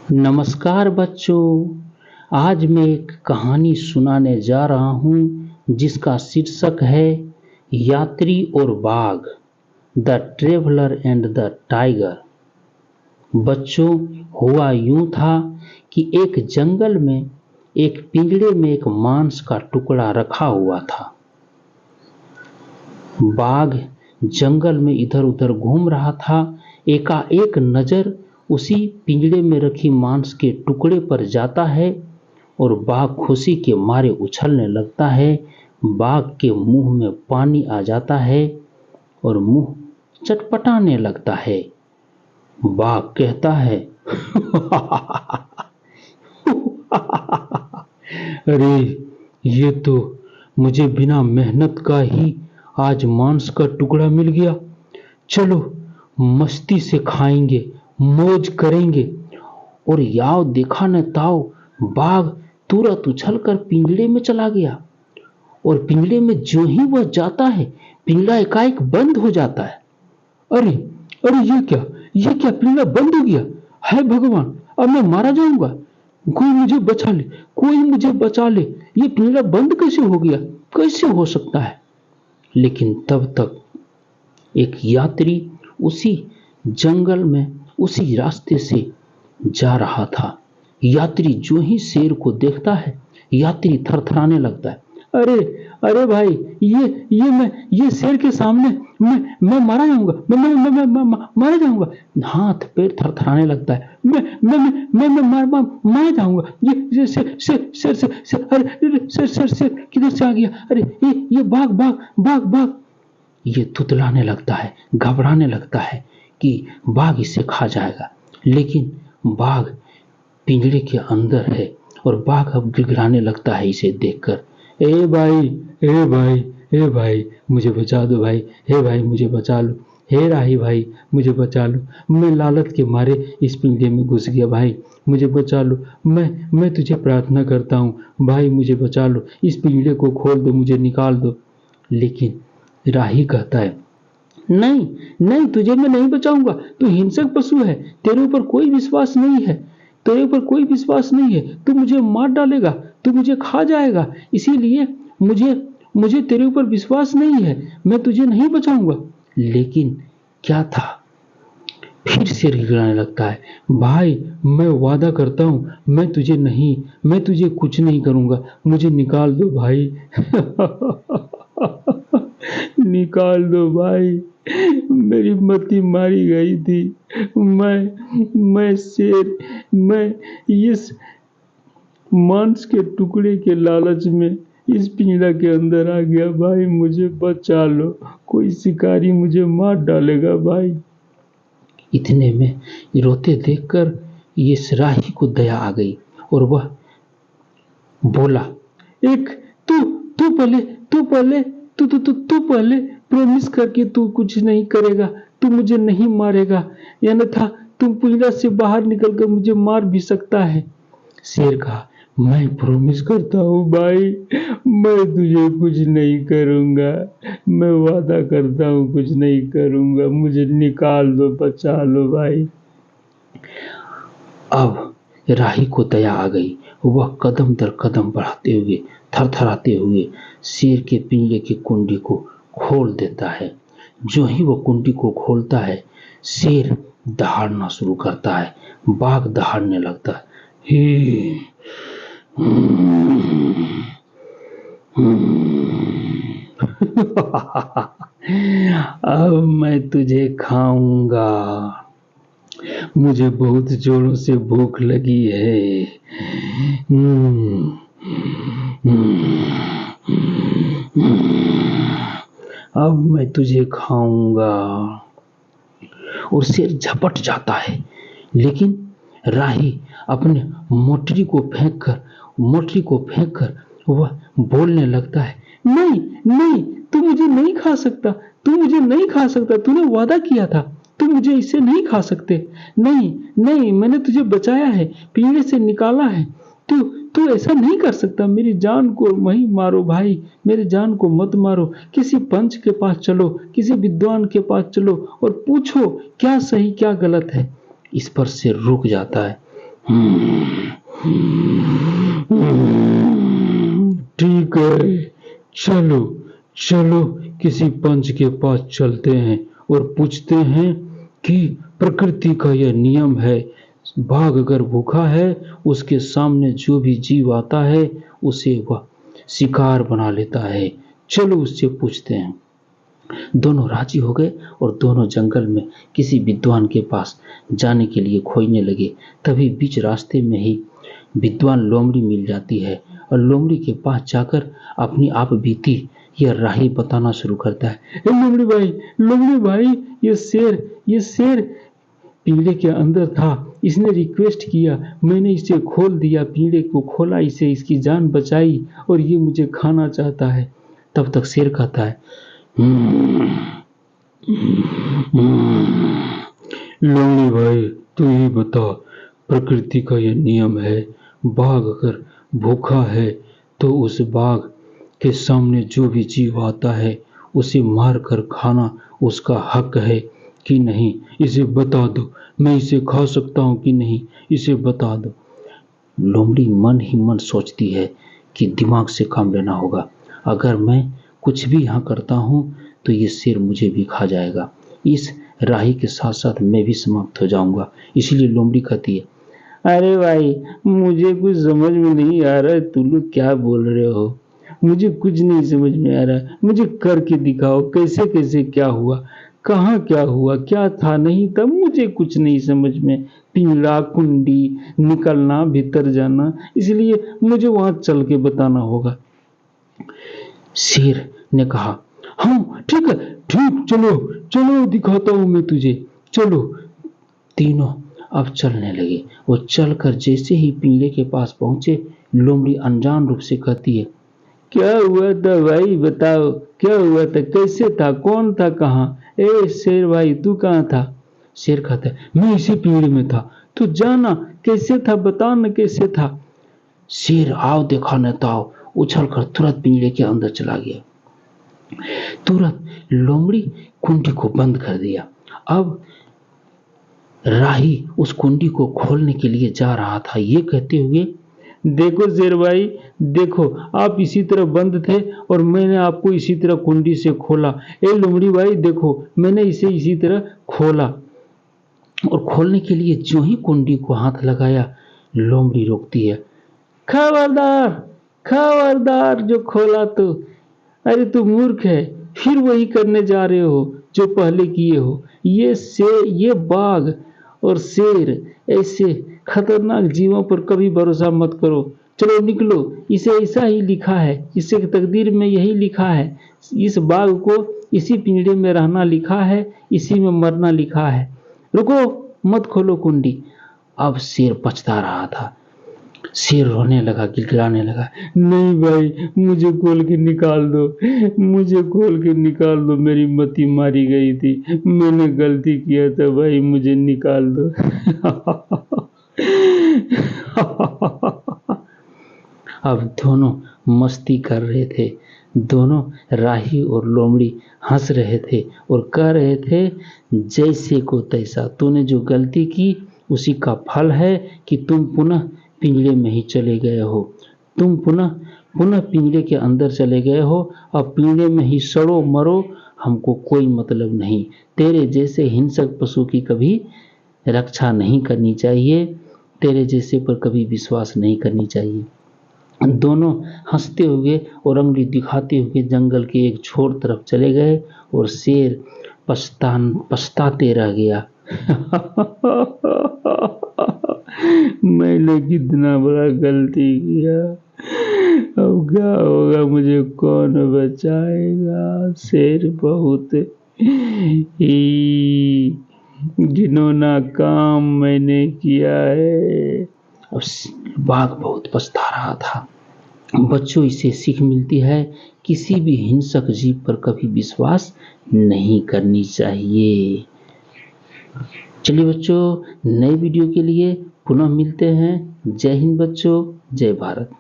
नमस्कार बच्चों। आज मैं एक कहानी सुनाने जा रहा हूँ जिसका शीर्षक है यात्री और बाघ, the traveller and the tiger. बच्चों, हुआ यूं था कि एक जंगल में एक पिंजड़े में एक मांस का टुकड़ा रखा हुआ था। बाघ जंगल में इधर उधर घूम रहा था। एकाएक नजर उसी पिंजड़े में रखी मांस के टुकड़े पर जाता है और बाघ खुशी के मारे उछलने लगता है। बाघ के मुंह में पानी आ जाता है और मुंह चटपटाने लगता है। बाघ कहता है अरे, ये तो मुझे बिना मेहनत का ही आज मांस का टुकड़ा मिल गया। चलो मस्ती से खाएंगे, मौज करेंगे। और याव देखा न ताव, बाघ तुरंत उछलकर पिंजड़े में चला गया और पिंजड़े में जो ही वह जाता है, पिंजड़ा एकाएक बंद हो जाता है। अरे अरे, ये क्या पिंजड़ा बंद हो गया? है भगवान, अब मैं मारा जाऊंगा। कोई मुझे बचा ले, कोई मुझे बचा ले। ये पिंजड़ा बंद कैसे हो गया? कैसे हो सकता है? लेकिन तब तक एक यात्री उसी जंगल में उसी रास्ते से जा रहा था। यात्री जो ही शेर को देखता है, यात्री थरथराने लगता है। अरे अरे भाई, ये शेर के सामने मैं मारा जाऊंगा, मैं मारा जाऊंगा। हाथ पैर थरथराने लगता है। मैं मारा जाऊंगा। ये शेर अरे शेर किधर से आ गया? अरे ये बाघ बाघ बाघ बाघ। ये तुतलाने लगता है, घबराने लगता है कि बाघ इसे खा जाएगा। लेकिन बाघ पिंजरे के अंदर है और बाघ अब गिड़गिड़ाने लगता है इसे देखकर। ए भाई, ए भाई, ए भाई, मुझे बचा दो भाई। हे भाई, मुझे बचा लो। हे राही भाई, मुझे बचा लो। मैं लालच के मारे इस पिंजरे में घुस गया भाई, मुझे बचा लो। मैं तुझे प्रार्थना करता हूँ भाई, मुझे बचा लो। इस पिंजरे को खोल दो, मुझे निकाल दो। लेकिन राही कहता है, नहीं नहीं, तुझे मैं नहीं बचाऊंगा। तू हिंसक पशु है, तेरे ऊपर कोई विश्वास नहीं है, तेरे ऊपर कोई विश्वास नहीं है। तू मुझे मार डालेगा, तू मुझे खा जाएगा। इसीलिए मुझे तेरे ऊपर विश्वास नहीं है, मैं तुझे नहीं बचाऊंगा। लेकिन क्या था, फिर से गिड़गिड़ाने लगता है। भाई, मैं वादा करता हूँ, मैं तुझे कुछ नहीं करूंगा। मुझे निकाल दो भाई निकाल दो भाई, मेरी मति मारी गई थी। मैं इस मांस के टुकड़े के लालच में इस पिंजरा के अंदर आ गया भाई, मुझे बचा लो। कोई शिकारी मुझे मार डालेगा भाई। इतने में रोते देखकर इस राही को दया आ गई और वह बोला, एक तू पहले प्रॉमिस करके तू कुछ नहीं करेगा, तू मुझे नहीं मारेगा, अन्यथा तू पिंजरा से बाहर निकलकर मुझे मार भी सकता है। शेर कहा, मैं प्रॉमिस करता हूँ भाई, मैं तुझे कुछ नहीं करूंगा। मैं वादा करता हूँ कुछ नहीं करूंगा। मुझे निकाल दो, बचा लो भाई। अब राही को दया आ गई। वह कदम दर कदम बढ़ाते हुए, थरथराते हुए शेर के पिंजरे की कुंडी को खोल देता है। जो ही वह कुंडी को खोलता है, शेर दहाड़ना शुरू करता है। बाघ दहाड़ने लगता है। अब मैं तुझे खाऊंगा, मुझे बहुत जोरों से भूख लगी है। अब मैं तुझे खाऊंगा। और शेर झपट जाता है। लेकिन राही अपने मोटरी को फेंककर वह बोलने लगता है, नहीं नहीं, तू मुझे नहीं खा सकता, तू मुझे नहीं खा सकता। तूने वादा किया था, तू मुझे इसे नहीं खा सकते। नहीं नहीं, मैंने तुझे बचाया है, पिंजरे से निकाला है। तू ऐसा नहीं कर सकता। मेरी जान को वहीं मारो भाई, मेरी जान को मत मारो। किसी पंच के पास चलो, किसी विद्वान के पास चलो और पूछो क्या सही क्या गलत है। इस पर शेर रुक जाता है। ठीक है, चलो चलो किसी पंच के पास चलते हैं और पूछते हैं कि प्रकृति का यह नियम है, बाघ अगर भूखा है उसके सामने जो भी जीव आता है उसे वह शिकार बना लेता है। चलो उससे पूछते हैं। दोनों राजी हो गए और दोनों जंगल में किसी विद्वान के पास जाने के लिए खोजने लगे। तभी बीच रास्ते में ही विद्वान लोमड़ी मिल जाती है और लोमड़ी के पास जाकर अपनी आप बीती यह राही बताना शुरू करता है। लोमड़ी भाई, ये शेर पिंजरे के अंदर था, इसने रिक्वेस्ट किया, मैंने इसे खोल दिया, पिंजरे को खोला, इसे इसकी जान बचाई और ये मुझे खाना चाहता है। तब तक शेर कहता है, लोमड़ी भाई तू ही बता, प्रकृति का यह नियम है, बाघ अगर भूखा है तो उस बाघ के सामने जो भी जीव आता है उसे मार कर खाना उसका हक है कि नहीं, इसे बता दो, मैं इसे खा सकता हूँ कि नहीं, इसे बता दो। लोमड़ी मन ही मन सोचती है कि दिमाग से काम लेना होगा, अगर मैं कुछ भी यहाँ करता हूँ तो ये शेर मुझे भी खा जाएगा, इस राही के साथ साथ मैं भी समाप्त हो जाऊंगा। इसलिए लोमड़ी कहती है, अरे भाई मुझे कुछ समझ में नहीं आ रहा है, तुम लोग क्या बोल रहे हो, मुझे कुछ नहीं समझ में आ रहा, मुझे करके दिखाओ, कैसे कैसे क्या हुआ, कहाँ क्या हुआ, क्या था नहीं था, मुझे कुछ नहीं समझ में, पिंजरा कुंडी निकलना भीतर जाना, इसलिए मुझे वहां चल के बताना होगा। शेर ने कहा, हाँ ठीक है, ठीक, चलो चलो दिखाता हूं मैं तुझे, चलो। तीनों अब चलने लगे। वो चलकर जैसे ही पिंजरे के पास पहुंचे, लोमड़ी अनजान रूप से कहती है, क्या हुआ था भाई, बताओ क्या हुआ था, कैसे था, कौन था, कहाँ, ए शेर भाई तू कहाँ था। शेर कहता है, मैं इसी पिंजरे में था, तू जाना कैसे था, बता न कैसे था। शेर आओ देखा न ताओ उछल कर तुरंत पिंजरे के अंदर चला गया। तुरंत लोमड़ी कुंडी को बंद कर दिया। अब राही उस कुंडी को खोलने के लिए जा रहा था, ये कहते हुए, देखो शेर भाई, देखो आप इसी तरह बंद थे और मैंने आपको इसी तरह कुंडी से खोला, ए लोमड़ी भाई देखो मैंने इसे इसी तरह खोला। और खोलने के लिए जो ही कुंडी को हाथ लगाया, लोमड़ी रोकती है, खबरदार खबरदार, जो खोला तो, अरे तू मूर्ख है, फिर वही करने जा रहे हो जो पहले किए हो। ये बाघ और शेर ऐसे खतरनाक जीवों पर कभी भरोसा मत करो, चलो निकलो, इसे ऐसा ही लिखा है, इसे तकदीर में यही लिखा है, इस बाघ को इसी पिंजरे में रहना लिखा है, इसी में मरना लिखा है, रुको मत खोलो कुंडी। अब शेर पछता रहा था, शेर रोने लगा, गिड़गिड़ाने लगा, नहीं भाई मुझे खोल के निकाल दो, मुझे खोल के निकाल दो, मेरी मति मारी गई थी, मैंने गलती किया था भाई, मुझे निकाल दो। अब दोनों मस्ती कर रहे थे, दोनों राही और लोमड़ी हंस रहे थे और कह रहे थे, जैसे को तैसा, तूने जो गलती की उसी का फल है कि तुम पुनः पिंजरे में ही चले गए हो, तुम पुनः पिंजरे के अंदर चले गए हो, अब पिंजरे में ही सड़ो मरो, हमको कोई मतलब नहीं, तेरे जैसे हिंसक पशु की कभी रक्षा नहीं करनी चाहिए, तेरे जैसे पर कभी विश्वास नहीं करनी चाहिए। दोनों हंसते हुए और अंगुली दिखाते हुए जंगल के एक छोर तरफ चले गए और शेर पछताते रह गया। मैंने कितना बड़ा गलती किया, अब क्या होगा, मुझे कौन बचाएगा, शेर बहुत ही घिनौना काम मैंने किया है। अब बाघ बहुत पछता रहा था। बच्चों, इसे सीख मिलती है, किसी भी हिंसक जीव पर कभी विश्वास नहीं करनी चाहिए। चलिए बच्चों, नए वीडियो के लिए पुनः मिलते हैं। जय हिंद बच्चों, जय भारत।